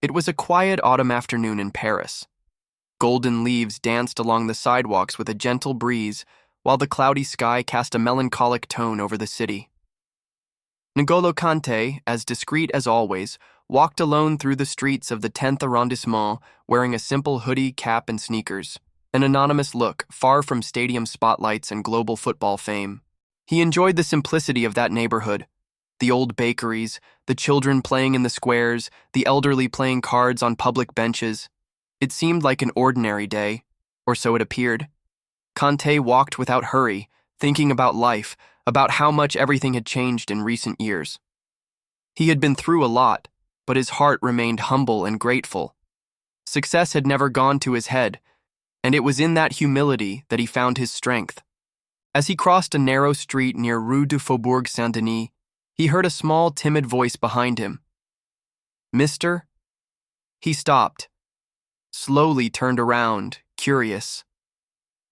It was a quiet autumn afternoon in Paris. Golden leaves danced along the sidewalks with a gentle breeze, while the cloudy sky cast a melancholic tone over the city. N'Golo Kanté, as discreet as always, walked alone through the streets of the 10th arrondissement wearing a simple hoodie, cap, and sneakers, an anonymous look far from stadium spotlights and global football fame. He enjoyed the simplicity of that neighborhood, the old bakeries, the children playing in the squares, the elderly playing cards on public benches. It seemed like an ordinary day, or so it appeared. Kanté walked without hurry, thinking about life, about how much everything had changed in recent years. He had been through a lot, but his heart remained humble and grateful. Success had never gone to his head, and it was in that humility that he found his strength. As he crossed a narrow street near Rue du Faubourg Saint-Denis, he heard a small, timid voice behind him. "Mister?" He stopped, slowly turned around, curious.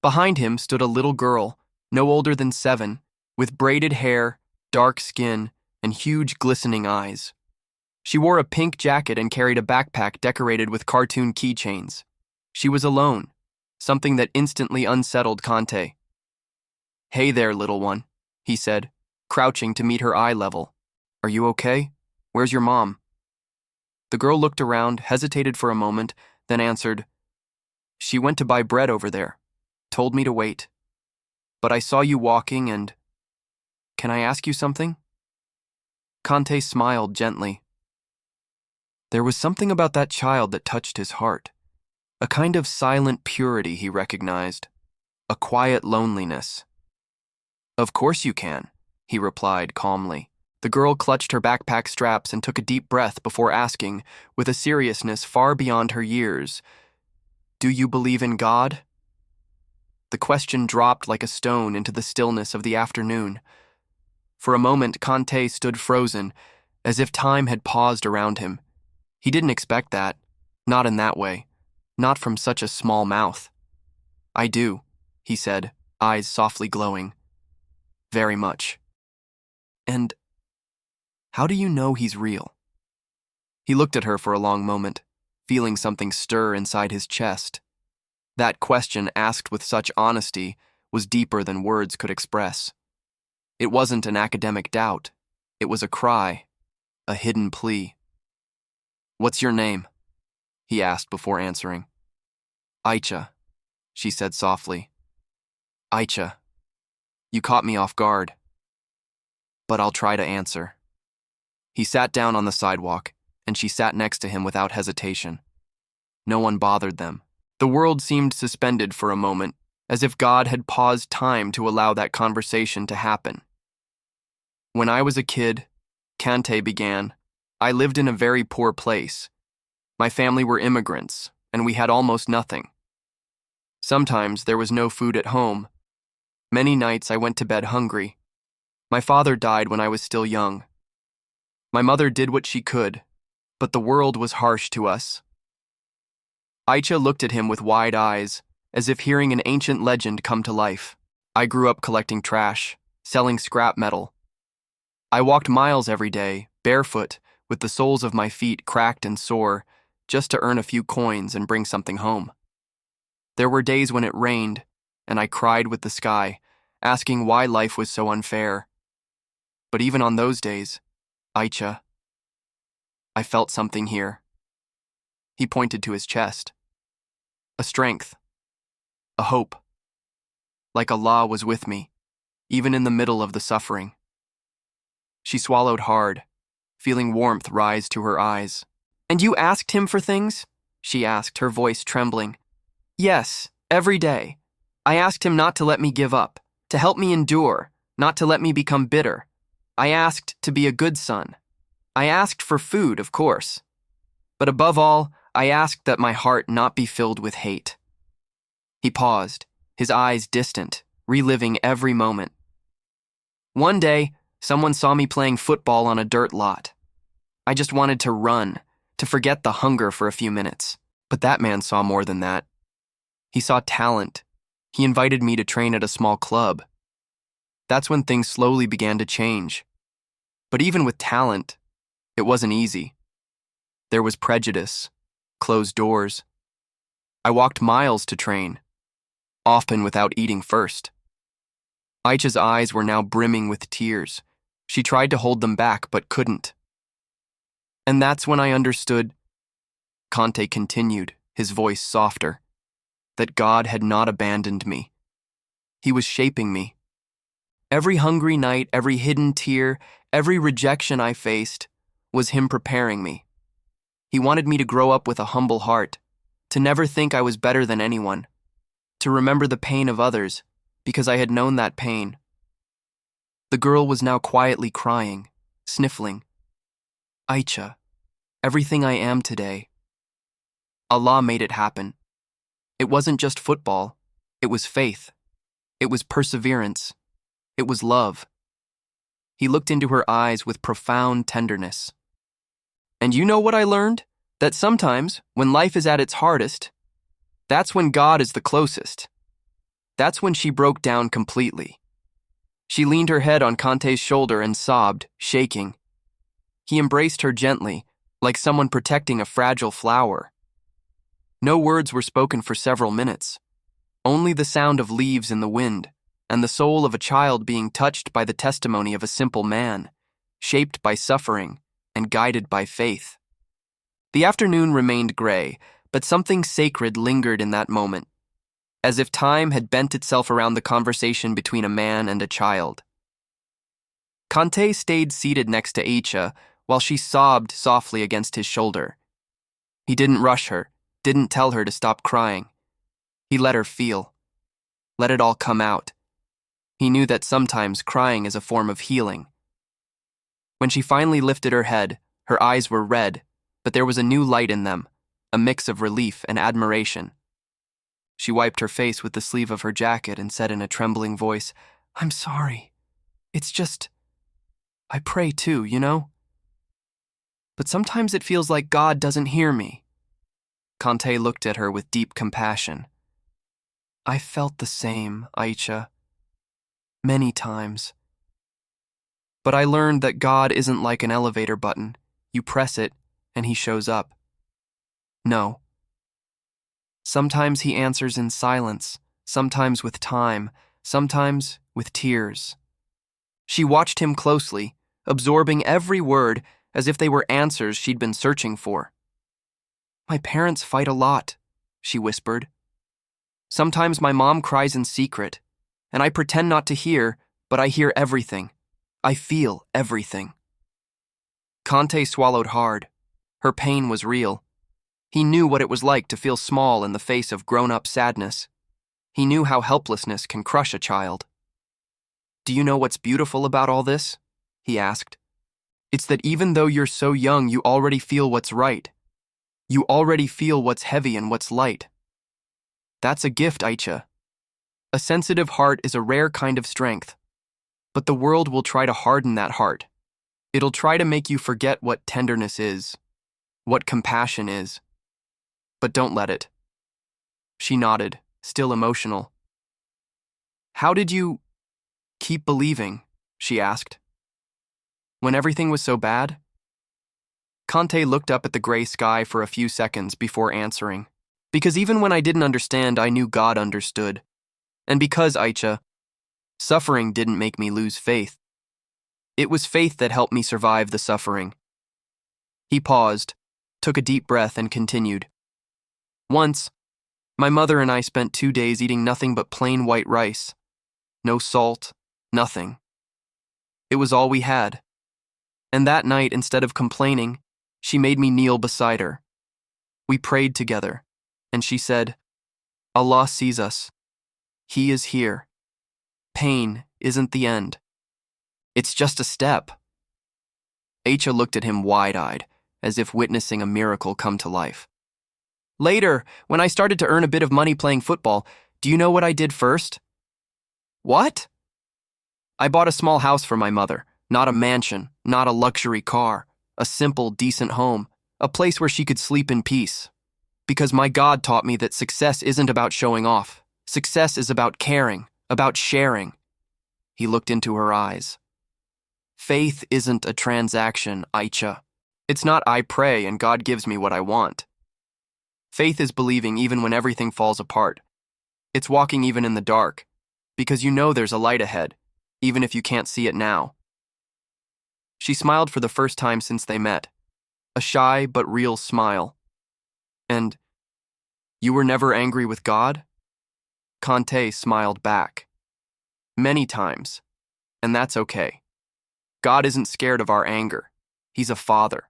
Behind him stood a little girl, no older than 7, with braided hair, dark skin, and huge glistening eyes. She wore a pink jacket and carried a backpack decorated with cartoon keychains. She was alone, something that instantly unsettled Kanté. "Hey there, little one," he said, crouching to meet her eye level. "Are you okay? Where's your mom?" The girl looked around, hesitated for a moment, then answered, "She went to buy bread over there. Told me to wait. But I saw you walking and... Can I ask you something?" Kanté smiled gently. There was something about that child that touched his heart. A kind of silent purity he recognized. A quiet loneliness. "Of course you can," he replied calmly. The girl clutched her backpack straps and took a deep breath before asking, with a seriousness far beyond her years, "Do you believe in God?" The question dropped like a stone into the stillness of the afternoon. For a moment, Kanté stood frozen, as if time had paused around him. He didn't expect that, not in that way, not from such a small mouth. "I do," he said, eyes softly glowing. "Very much." "And how do you know he's real?" He looked at her for a long moment, feeling something stir inside his chest. That question, asked with such honesty, was deeper than words could express. It wasn't an academic doubt. It was a cry, a hidden plea. "What's your name?" he asked before answering. "Aicha," she said softly. "Aicha, you caught me off guard. But I'll try to answer." He sat down on the sidewalk, and she sat next to him without hesitation. No one bothered them. The world seemed suspended for a moment, as if God had paused time to allow that conversation to happen. "When I was a kid," Kanté began, "I lived in a very poor place. My family were immigrants, and we had almost nothing. Sometimes there was no food at home. Many nights I went to bed hungry. My father died when I was still young. My mother did what she could, but the world was harsh to us." Aicha looked at him with wide eyes, as if hearing an ancient legend come to life. "I grew up collecting trash, selling scrap metal. I walked miles every day, barefoot, with the soles of my feet cracked and sore, just to earn a few coins and bring something home. There were days when it rained, and I cried with the sky, asking why life was so unfair. But even on those days, Aicha, I felt something here." He pointed to his chest. "A strength, a hope. Like Allah was with me, even in the middle of the suffering." She swallowed hard, feeling warmth rise to her eyes. "And you asked him for things?" she asked, her voice trembling. "Yes, every day. I asked him not to let me give up, to help me endure, not to let me become bitter. I asked to be a good son. I asked for food, of course. But above all, I asked that my heart not be filled with hate." He paused, his eyes distant, reliving every moment. "One day, someone saw me playing football on a dirt lot. I just wanted to run, to forget the hunger for a few minutes. But that man saw more than that. He saw talent. He invited me to train at a small club. That's when things slowly began to change. But even with talent, it wasn't easy. There was prejudice, closed doors. I walked miles to train, often without eating first. Aicha's eyes were now brimming with tears. She tried to hold them back, but couldn't. And that's when I understood, Kanté continued, his voice softer, that God had not abandoned me. He was shaping me. Every hungry night, every hidden tear, every rejection I faced was Him preparing me. He wanted me to grow up with a humble heart, to never think I was better than anyone, to remember the pain of others, because I had known that pain. The girl was now quietly crying, sniffling. Aicha, everything I am today. Allah made it happen. It wasn't just football. It was faith. It was perseverance. It was love. He looked into her eyes with profound tenderness. And you know what I learned? That sometimes, when life is at its hardest, that's when God is the closest. That's when she broke down completely. She leaned her head on Kanté's shoulder and sobbed, shaking. He embraced her gently, like someone protecting a fragile flower. No words were spoken for several minutes. Only the sound of leaves in the wind, and the soul of a child being touched by the testimony of a simple man, shaped by suffering and guided by faith. The afternoon remained gray, but something sacred lingered in that moment, as if time had bent itself around the conversation between a man and a child. Kanté stayed seated next to Aicha while she sobbed softly against his shoulder. He didn't rush her, didn't tell her to stop crying. He let her feel. Let it all come out. He knew that sometimes crying is a form of healing. When she finally lifted her head, her eyes were red, but there was a new light in them, a mix of relief and admiration. She wiped her face with the sleeve of her jacket and said in a trembling voice, "I'm sorry. It's just, I pray too, you know? But sometimes it feels like God doesn't hear me." Kanté looked at her with deep compassion. "I felt the same, Aicha. Many times. But I learned that God isn't like an elevator button. You press it, and He shows up. No. Sometimes He answers in silence, sometimes with time, sometimes with tears." She watched him closely, absorbing every word as if they were answers she'd been searching for. "My parents fight a lot," she whispered. "Sometimes my mom cries in secret, and I pretend not to hear, but I hear everything. I feel everything." Kanté swallowed hard. Her pain was real. He knew what it was like to feel small in the face of grown-up sadness. He knew how helplessness can crush a child. "Do you know what's beautiful about all this?" he asked. "It's that even though you're so young, you already feel what's right. You already feel what's heavy and what's light. That's a gift, Aicha. A sensitive heart is a rare kind of strength. But the world will try to harden that heart. It'll try to make you forget what tenderness is, what compassion is. But don't let it." She nodded, still emotional. "How did you keep believing?" she asked. "When everything was so bad?" Kanté looked up at the gray sky for a few seconds before answering. "Because even when I didn't understand, I knew God understood. And because, Aicha, suffering didn't make me lose faith. It was faith that helped me survive the suffering." He paused, took a deep breath, and continued. "Once, my mother and I spent 2 days eating nothing but plain white rice. No salt, nothing. It was all we had. And that night, instead of complaining, she made me kneel beside her. We prayed together, and she said, 'Allah sees us. He is here. Pain isn't the end. It's just a step.'" Aicha looked at him wide-eyed, as if witnessing a miracle come to life. "Later, when I started to earn a bit of money playing football, do you know what I did first?" "What?" "I bought a small house for my mother. Not a mansion, not a luxury car. A simple, decent home. A place where she could sleep in peace. Because my God taught me that success isn't about showing off. Success is about caring, about sharing." He looked into her eyes. "Faith isn't a transaction, Aicha. It's not I pray and God gives me what I want. Faith is believing even when everything falls apart. It's walking even in the dark, because you know there's a light ahead, even if you can't see it now. She smiled for the first time since they met, a shy but real smile. And, you were never angry with God? Kanté smiled back. Many times, and that's okay. God isn't scared of our anger. He's a father.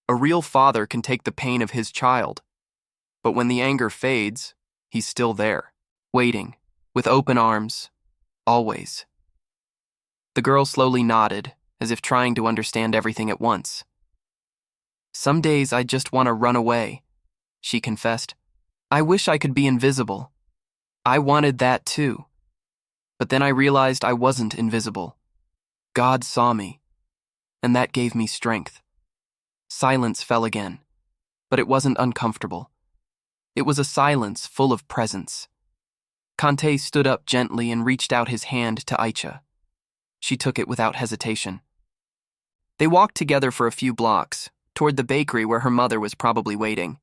A real father can take the pain of his child. But when the anger fades, he's still there, waiting, with open arms, always. The girl slowly nodded, as if trying to understand everything at once. Some days I just want to run away, she confessed. I wish I could be invisible. I wanted that too. But then I realized I wasn't invisible. God saw me, and that gave me strength. Silence fell again, but it wasn't uncomfortable. It was a silence full of presence. Kanté stood up gently and reached out his hand to Aicha. She took it without hesitation. They walked together for a few blocks, toward the bakery where her mother was probably waiting.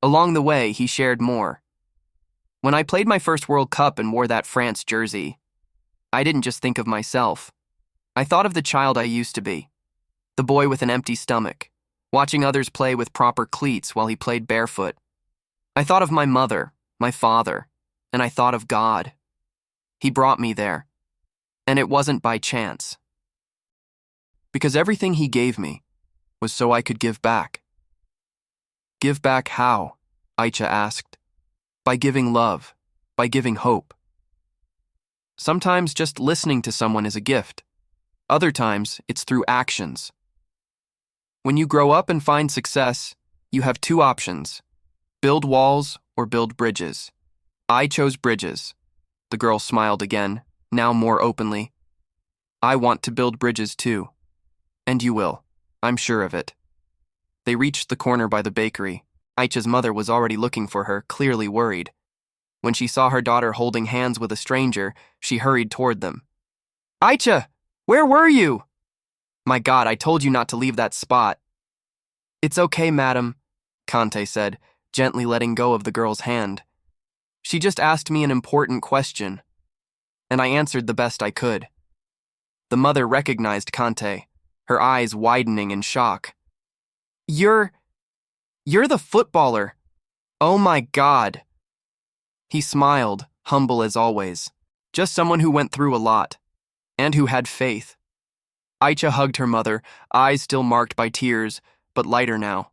Along the way, he shared more. When I played my first World Cup and wore that France jersey, I didn't just think of myself. I thought of the child I used to be, the boy with an empty stomach, watching others play with proper cleats while he played barefoot. I thought of my mother, my father, and I thought of God. He brought me there, and it wasn't by chance. Because everything he gave me was so I could give back. Give back how? Aicha asked. By giving love, by giving hope. Sometimes just listening to someone is a gift. Other times, it's through actions. When you grow up and find success, you have two options: build walls or build bridges. I chose bridges. The girl smiled again, now more openly. I want to build bridges too. And you will. I'm sure of it. They reached the corner by the bakery. Aicha's mother was already looking for her, clearly worried. When she saw her daughter holding hands with a stranger, she hurried toward them. Aicha, where were you? My God, I told you not to leave that spot. It's okay, madam, Kanté said, gently letting go of the girl's hand. She just asked me an important question, and I answered the best I could. The mother recognized Kanté, her eyes widening in shock. You're the footballer. Oh my God. He smiled, humble as always. Just someone who went through a lot, and who had faith. Aicha hugged her mother, eyes still marked by tears, but lighter now.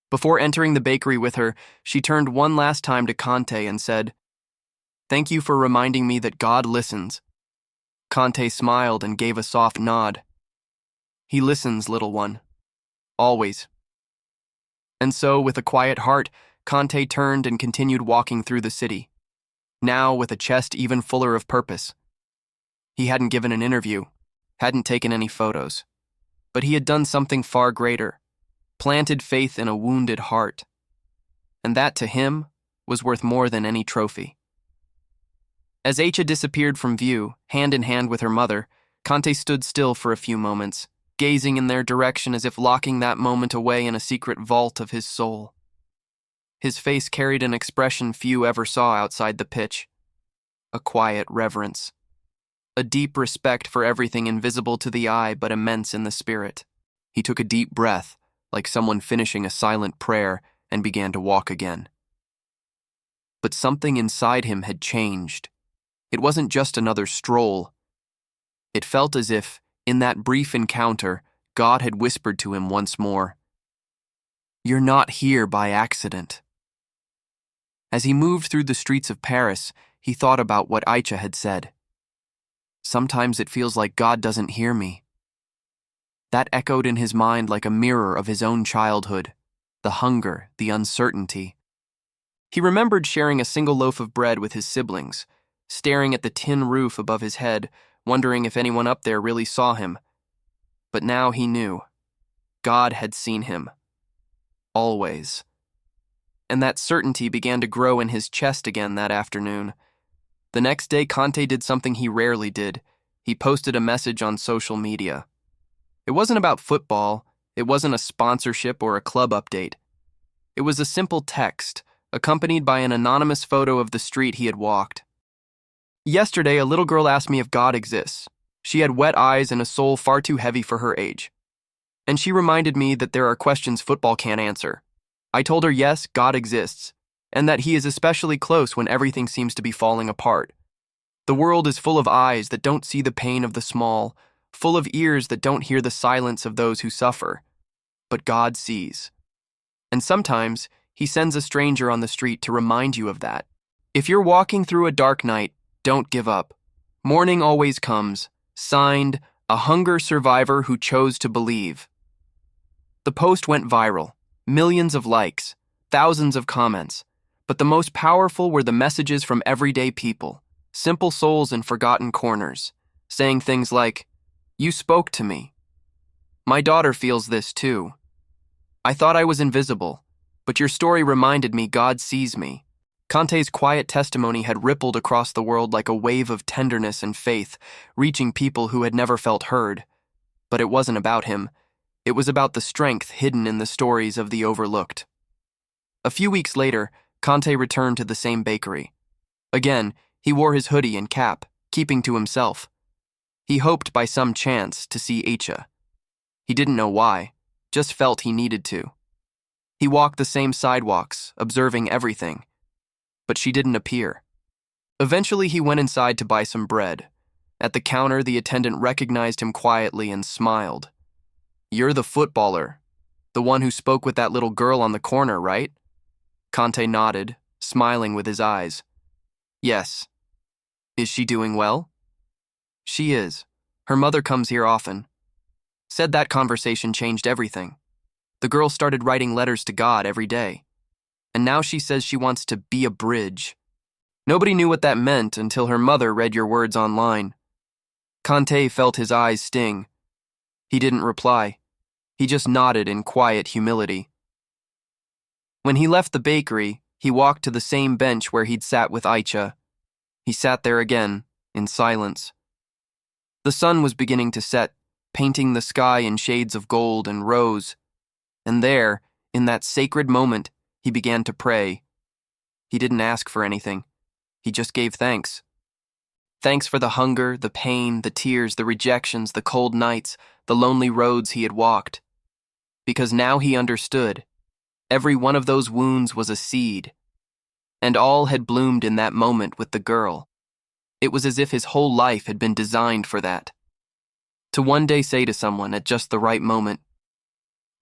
Before entering the bakery with her, she turned one last time to Kanté and said, Thank you for reminding me that God listens. Kanté smiled and gave a soft nod. He listens, little one. Always. And so, with a quiet heart, Kanté turned and continued walking through the city, now with a chest even fuller of purpose. He hadn't given an interview, hadn't taken any photos, but he had done something far greater, planted faith in a wounded heart. And that, to him, was worth more than any trophy. As Aicha disappeared from view, hand in hand with her mother, Kanté stood still for a few moments, gazing in their direction as if locking that moment away in a secret vault of his soul. His face carried an expression few ever saw outside the pitch, a quiet reverence, a deep respect for everything invisible to the eye but immense in the spirit. He took a deep breath, like someone finishing a silent prayer, and began to walk again. But something inside him had changed. It wasn't just another stroll. It felt as if, in that brief encounter, God had whispered to him once more, You're not here by accident. As he moved through the streets of Paris, he thought about what Aicha had said. Sometimes it feels like God doesn't hear me. That echoed in his mind like a mirror of his own childhood, the hunger, the uncertainty. He remembered sharing a single loaf of bread with his siblings, staring at the tin roof above his head, wondering if anyone up there really saw him. But now he knew. God had seen him. Always. And that certainty began to grow in his chest again that afternoon. The next day, Kanté did something he rarely did. He posted a message on social media. It wasn't about football. It wasn't a sponsorship or a club update. It was a simple text, accompanied by an anonymous photo of the street he had walked. Yesterday, a little girl asked me if God exists. She had wet eyes and a soul far too heavy for her age. And she reminded me that there are questions football can't answer. I told her yes, God exists, and that he is especially close when everything seems to be falling apart. The world is full of eyes that don't see the pain of the small, full of ears that don't hear the silence of those who suffer. But God sees. And sometimes, he sends a stranger on the street to remind you of that. If you're walking through a dark night, don't give up. Morning always comes. Signed, a hunger survivor who chose to believe. The post went viral. Millions of likes, thousands of comments. But the most powerful were the messages from everyday people, simple souls in forgotten corners, saying things like, "You spoke to me. My daughter feels this too. I thought I was invisible, but your story reminded me God sees me." Kanté's quiet testimony had rippled across the world like a wave of tenderness and faith, reaching people who had never felt heard. But it wasn't about him. It was about the strength hidden in the stories of the overlooked. A few weeks later, Kanté returned to the same bakery. Again, he wore his hoodie and cap, keeping to himself. He hoped by some chance to see Aisha. He didn't know why, just felt he needed to. He walked the same sidewalks, observing everything. But she didn't appear. Eventually, he went inside to buy some bread. At the counter, the attendant recognized him quietly and smiled. "You're the footballer, the one who spoke with that little girl on the corner, right?" Kanté nodded, smiling with his eyes. "Yes. Is she doing well?" "She is. Her mother comes here often." Said that conversation changed everything. The girl started writing letters to God every day. And now she says she wants to be a bridge. Nobody knew what that meant until her mother read your words online. Kanté felt his eyes sting. He didn't reply. He just nodded in quiet humility. When he left the bakery, he walked to the same bench where he'd sat with Aisha. He sat there again, in silence. The sun was beginning to set, painting the sky in shades of gold and rose. And there, in that sacred moment, he began to pray. He didn't ask for anything. He just gave thanks. Thanks for the hunger, the pain, the tears, the rejections, the cold nights, the lonely roads he had walked. Because now he understood. Every one of those wounds was a seed. And all had bloomed in that moment with the girl. It was as if his whole life had been designed for that. To one day say to someone at just the right moment,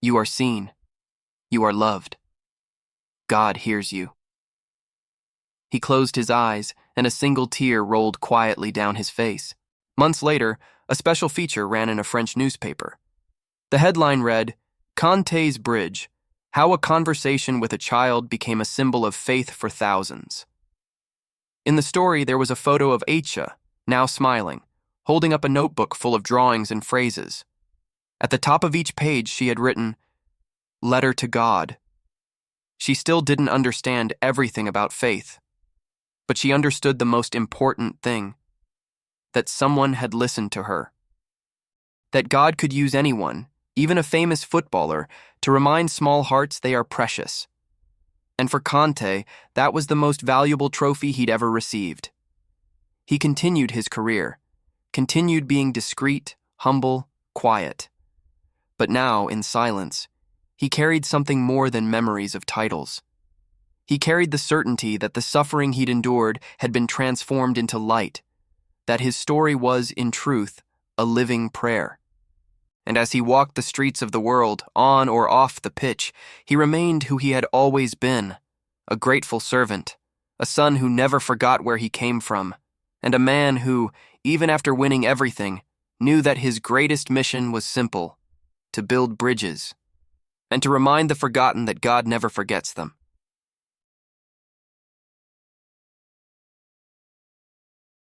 "You are seen. You are loved. God hears you." He closed his eyes, and a single tear rolled quietly down his face. Months later, a special feature ran in a French newspaper. The headline read, "Kanté's Bridge: How a Conversation with a Child Became a Symbol of Faith for Thousands." In the story, there was a photo of Aisha, now smiling, holding up a notebook full of drawings and phrases. At the top of each page, she had written, "Letter to God." She still didn't understand everything about faith, but she understood the most important thing, that someone had listened to her. That God could use anyone, even a famous footballer, to remind small hearts they are precious. And for Kanté, that was the most valuable trophy he'd ever received. He continued his career, continued being discreet, humble, quiet. But now, in silence, he carried something more than memories of titles. He carried the certainty that the suffering he'd endured had been transformed into light, that his story was, in truth, a living prayer. And as he walked the streets of the world, on or off the pitch, he remained who he had always been, a grateful servant, a son who never forgot where he came from, and a man who, even after winning everything, knew that his greatest mission was simple: to build bridges, and to remind the forgotten that God never forgets them.